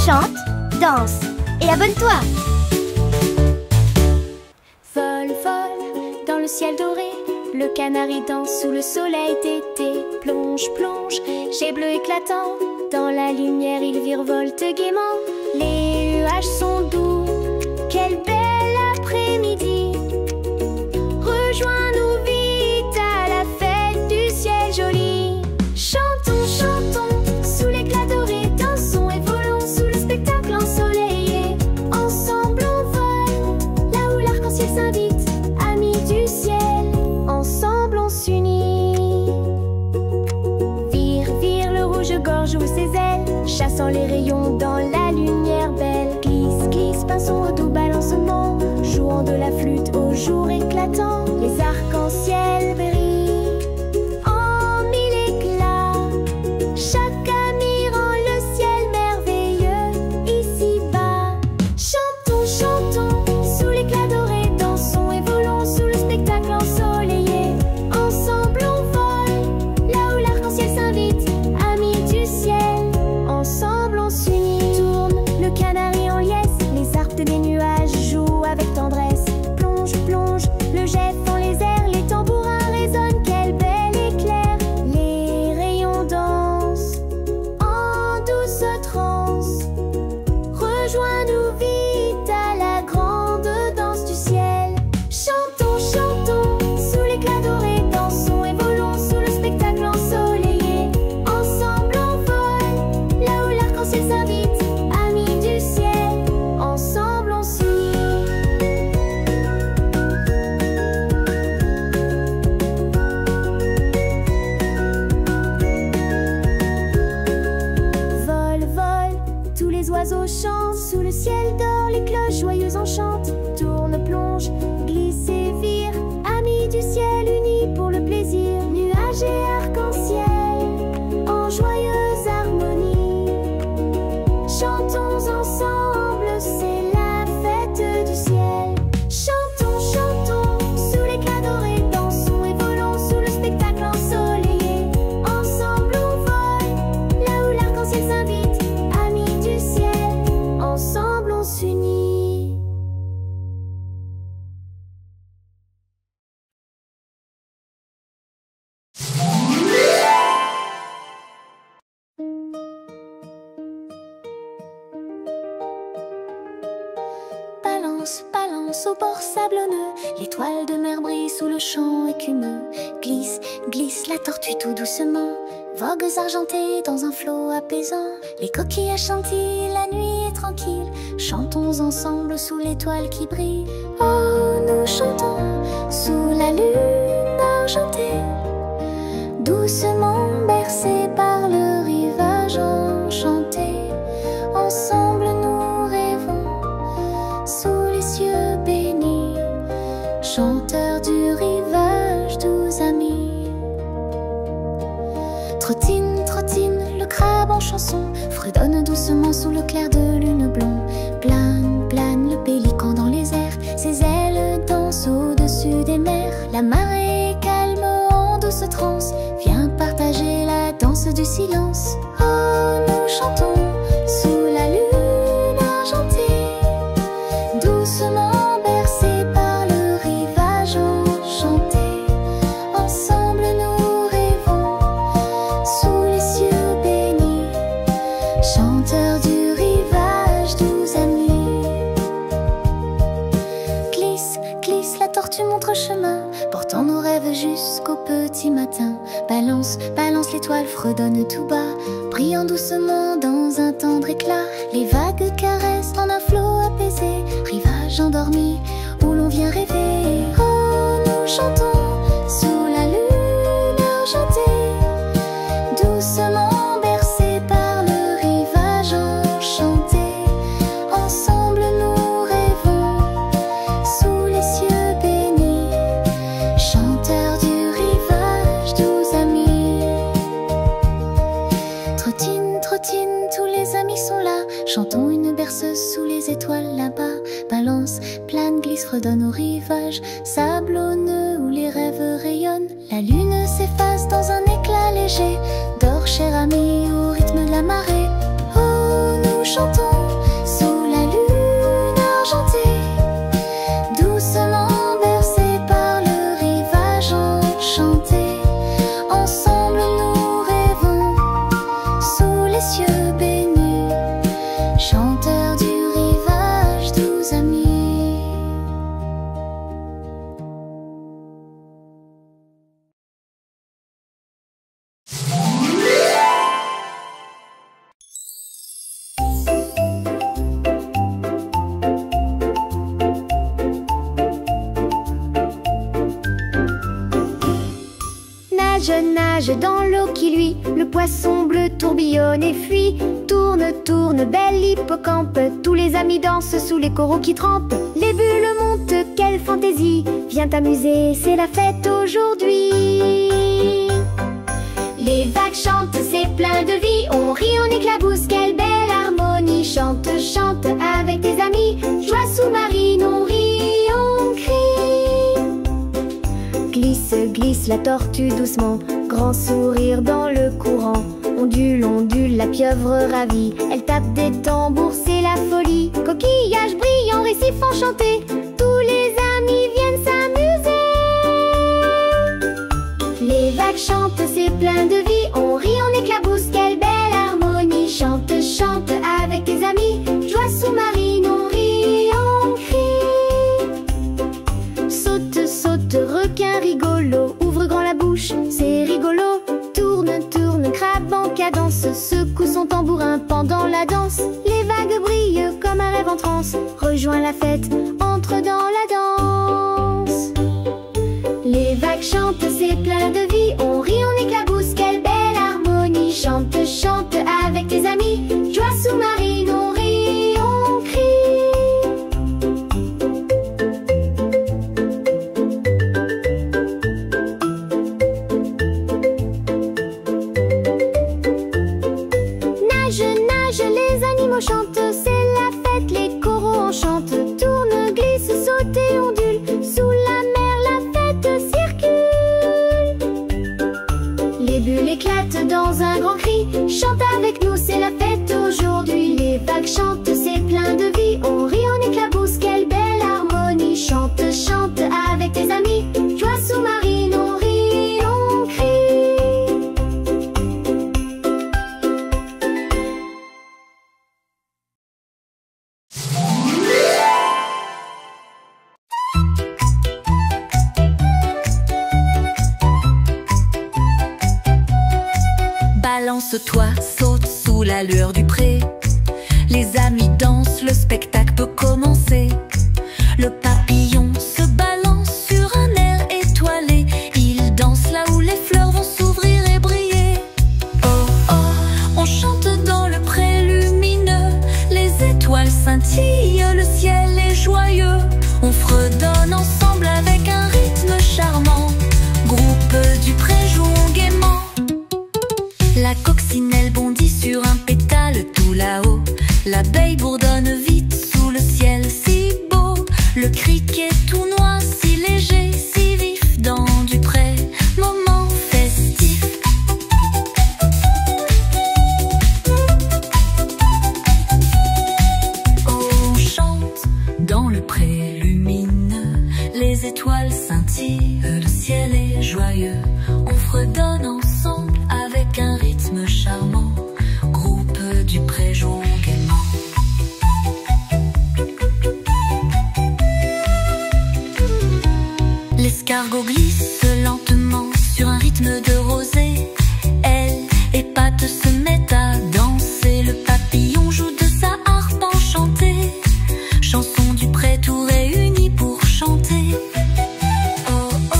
chante, danse et abonne-toi. Vole, vole, dans le ciel doré, le canari danse sous le soleil d'été. Plonge, plonge, jet bleu éclatant, dans la lumière il virevolte gaiement. Les nuages sont doux, quel bel après-midi. Rejoins-nous vite à la fête du ciel joli. Chantons, chantons, sous l'éclat doré, dansons et volons sous le spectacle ensoleillé. Ensemble on vole, là où l'arc-en-ciel s'invite, amis du ciel, ensemble on s'unit. Vire, vire, le rouge-gorge ouvre ses ailes, chassant les rayons dans la lumière belle. Glisse, glisse, pinçons au doux balancement, jouant de la flûte au jour éclatant. Les arcs-en-ciel brillent en mille éclats, chaque ami rend le ciel merveilleux ici-bas. Chantons, chantons, sous l'éclat doré, dansons et volons sous le spectacle ensoleillé. Ensemble on vole, là où l'arc-en-ciel s'invite, amis du ciel, ensemble on s'unit. Tourne le canari en liesse, les arcs des nuages jouent avec tendresse. Plonge, plonge, le jet fend les airs, les tambourins résonnent, quel bel éclair. Les rayons dansent en douce transe. Rejoins-nous vite à la grande danse du ciel. Chantons, chantons, sous l'éclat doré, dansons et volons sous le spectacle ensoleillé. Ensemble on vole, là où l'arc-en-ciel s'invite, amis du ciel, ensemble on s'unit. Vole, vole, tous les oiseaux chantent, sous le ciel d'or les cloches joyeuses enchantent. Tourne, plonge, glisse et vire, amis du ciel unis pour le plaisir. Nuages et arc-en-ciel, en joyeuse harmonie. Chantons ensemble, c'est la fête du ciel. Chantons, chantons, sous l'éclat doré, dansons et volons sous le spectacle ensoleillé. Ensemble on vole, là où l'arc-en-ciel s'invite, amis du ciel, ensemble on s'unit. Balance, balance au bord sablonneux, l'étoile de mer brille sous le champ écumeux. Glisse, glisse la tortue tout doucement, vogues argentées dans un flot apaisant. Les coquillages scintillent, la nuit est tranquille, chantons ensemble sous l'étoile qui brille. Oh, nous chantons sous la lune argentée, doucement bercés par le rivage enchanté. Ensemble nous rêvons sous les cieux bénis, chanteurs du rivage, doux amis. Trottine, trottine, le crabe en chanson, fredonne doucement sous le clair de lune blond. Plane, plane, le pélican dans les airs, ses ailes dansent au-dessus des mers. La marée calme en douce transe, viens partager la danse du silence. Oh, nous chantons sous la lune argentée, doucement bercés par le rivage enchanté. Ensemble nous rêvons sous les cieux bénis, chanteurs du rivage, doux amis. Glisse, glisse, la tortue montre chemin, portant nos rêves jusqu'au petit matin. Balance, balance, l'étoile fredonne tout bas, brillant doucement dans un tendre éclat. Les vagues caressent en un flot apaisé, rivage endormi où l'on vient rêver. Oh, nous chantons sous la lune argentée, doucement bercés par le rivage enchanté. Ensemble nous rêvons sous les cieux bénis, chanteurs du rivage, doux amis. Trottine, trottine, tous les amis sont là, chantons une berceuse sous les étoiles là-bas. Balance, plane, glisse, redonne au rivage sablonneux où les rêves rayonnent. La lune s'efface dans un éclat léger, dors cher ami au rythme de la marée. Oh, nous chantons nage dans l'eau qui luit. Le poisson bleu tourbillonne et fuit. Tourne, tourne, belle hippocampe. Tous les amis dansent sous les coraux qui trempent. Les bulles montent, quelle fantaisie. Viens t'amuser, c'est la fête aujourd'hui. Les vagues chantent, c'est plein de vie. On rit, on éclabousse, quelle belle harmonie. Chante, chante avec tes amis. Joie sous-marine, on rit, on crie. Glisse, glisse la tortue doucement. Grand sourire dans le courant. Ondule, ondule la pieuvre ravie. Elle tape des tambours, c'est la folie. Coquillage brillant, récif enchanté. Tous les amis viennent s'amuser. Les vagues chantent, c'est plein de vie. On rit, on éclabousse, quelle belle harmonie. Chante, chante avec tes amis. Joie sous-marine, on rit, on crie. Saute, saute, requin rigolo. Ouvre grand la bouche, c'est rigolo. Tourne, tourne, crabe en cadence. Secoue son tambourin pendant la danse. Les vagues brillent comme un rêve en transe. Rejoins la fête, entre dans la danse. Les vagues chantent, c'est plein de vie. On rit, on éclabousse, quelle belle harmonie. Chante, chante avec tes amis. Joie sous-marine, on rit, on crie. Nage, nage, les animaux chantent. C'est la fête, les coraux enchantent. Tourne, glisse, saute et ondule. Sous la mer, la fête circule. Les bulles éclatent dans un grand cri. Chante avec nous, c'est la fête aujourd'hui. Les vagues chantent, c'est plein de vie. On rit, on éclabousse, quelle belle harmonie. Chante, chante avec tes amis. Joie sous-marine, on rit, on crie. Balance-toi, saute sous la lueur du pré. Les amis dansent, le spectacle peut commencer. Le papillon se balance sur un air étoilé. Il danse là où les fleurs vont s'ouvrir et briller. Oh oh, on chante dans le pré lumineux. Les étoiles scintillent, le ciel est joyeux. On fredonne ensemble avec un rythme charmant. Groupe du pré, jouons gaiement. La coccinelle bondit sur un pétale tout là-haut. L'abeille bourdonne vite sous le ciel si beau. Le criquet tout noir, si léger, si vif dans du pré, moment festif. Oh, on chante dans le pré lumineux. Les étoiles scintillent, le ciel est joyeux. On fredonne ensemble avec un rythme charmant. Groupe du pré, jouons gaiement. L'escargot glisse lentement sur un rythme de rosée. Elle épate, se met à danser. Le papillon joue de sa harpe enchantée. Chanson du pré, tout réuni pour chanter. Oh oh,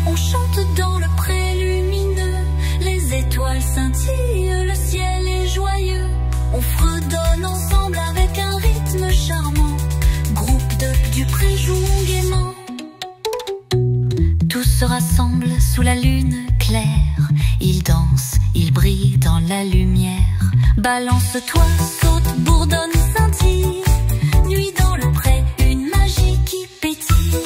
on chante dans le pré lumineux. Les étoiles scintillent, le ciel est joyeux. On fredonne ensemble avec un rythme charmant. Groupe du pré, jouons gaiement. Tous se rassemblent sous la lune claire. Ils dansent, ils brillent dans la lumière. Balance-toi, saute, bourdonne, scintille. Nuit dans le pré, une magie qui pétille.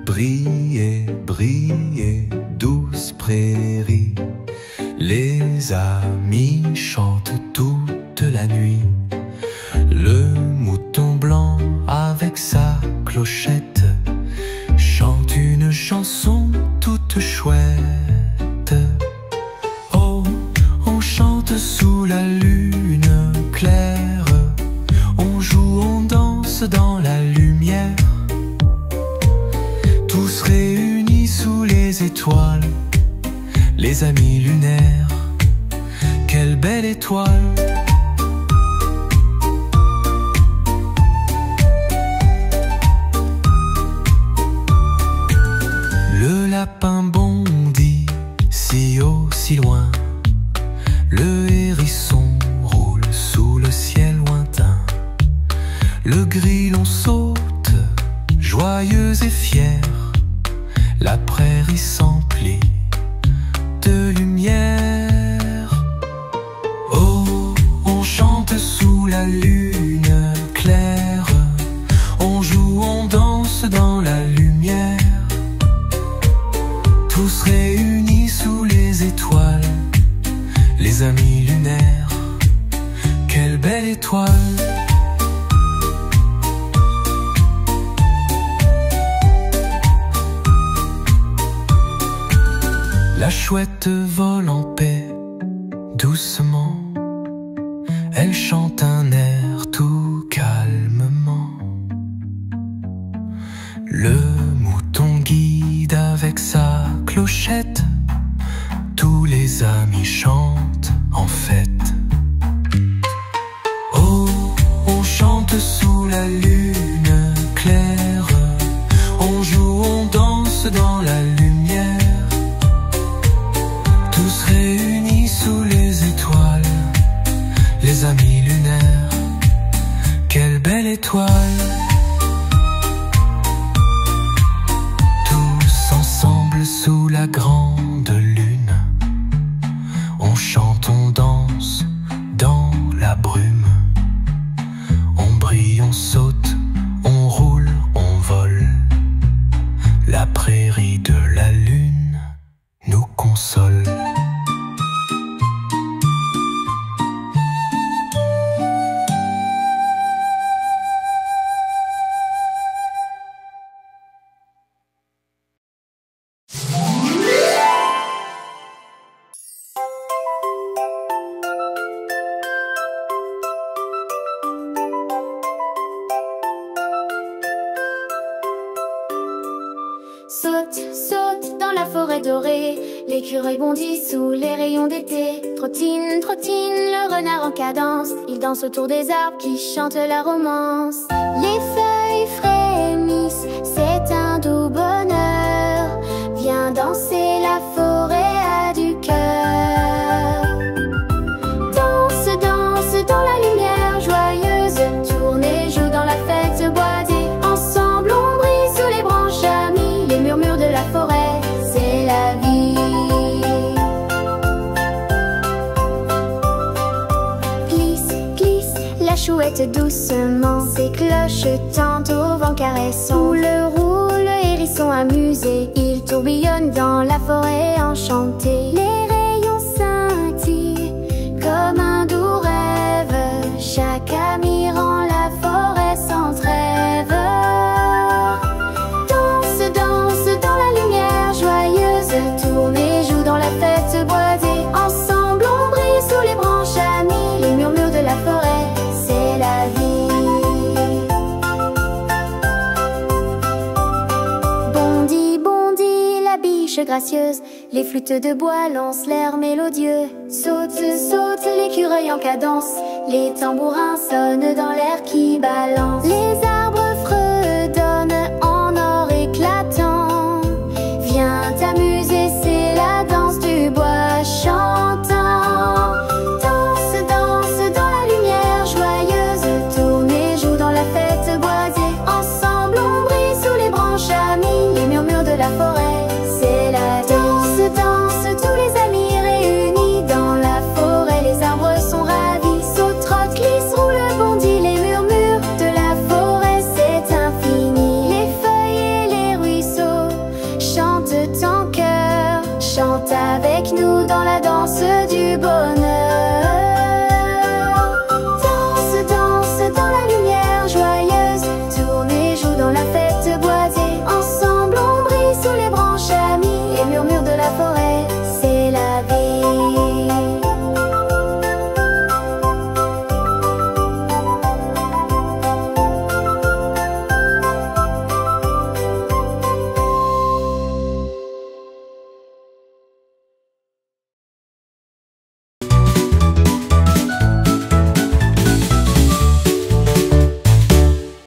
Brillez, brillez, douce prairie. Les amis chantent toute la nuit. Le mouton blanc avec sa clochette chante une chanson toute chouette. danse dans la lumière, tous réunis sous les étoiles, les amis lunaires, quelle belle étoile. Le lapin bondit si haut, si loin, le hérisson roule sous le ciel lointain, le grillon saute, joyeux et fier, la prairie s'emplit de lumière. Oh, on chante sous la lune claire, on joue, on danse dans la lumière, tous réunis sous les étoiles, les amis lunaires, quelle belle étoile. La chouette vole en paix, doucement, elle chante un air tout calmement. Le mouton guide avec sa clochette, tous les amis chantent en fête. Oh, on chante sous la lune claire, on joue, on danse dans la lumière, tous réunis sous les étoiles, les amis lunaires, quelle belle étoile. Tous ensemble sous la grande lune, on chante, on danse dans la brume, on brille, on saute, on roule, on vole, la prairie de la lune nous console. Saute, saute dans la forêt dorée, l'écureuil bondit sous les rayons d'été. Trottine, trottine, le renard en cadence, il danse autour des arbres qui chantent la romance. Les feuilles frémissent, c'est un doux bonheur, viens danser, la forêt a du cœur. Danse, danse dans la lumière joyeuse, tourne et joue dans la fête boisée. Ensemble on brille sous les branches amies, les murmures de la forêt, c'est la vie. Glisse, glisse, la chouette doucement, ses cloches tentent au vent caressant. Roule, hérisson amusé, il tourbillonne dans la forêt enchantée. Les rayons scintillent comme un doux rêve, chaque ami rend la forêt sans trêve. Danse, danse dans la lumière joyeuse, tourne et joue dans la fête boisée. Ensemble on brille sous les branches amies, les murmures de la forêt, c'est la vie. Bondit, bondit la biche gracieuse, les flûtes de bois lancent l'air mélodieux. Saute, saute l'écureuil en cadence, les tambourins sonnent dans l'air qui balance.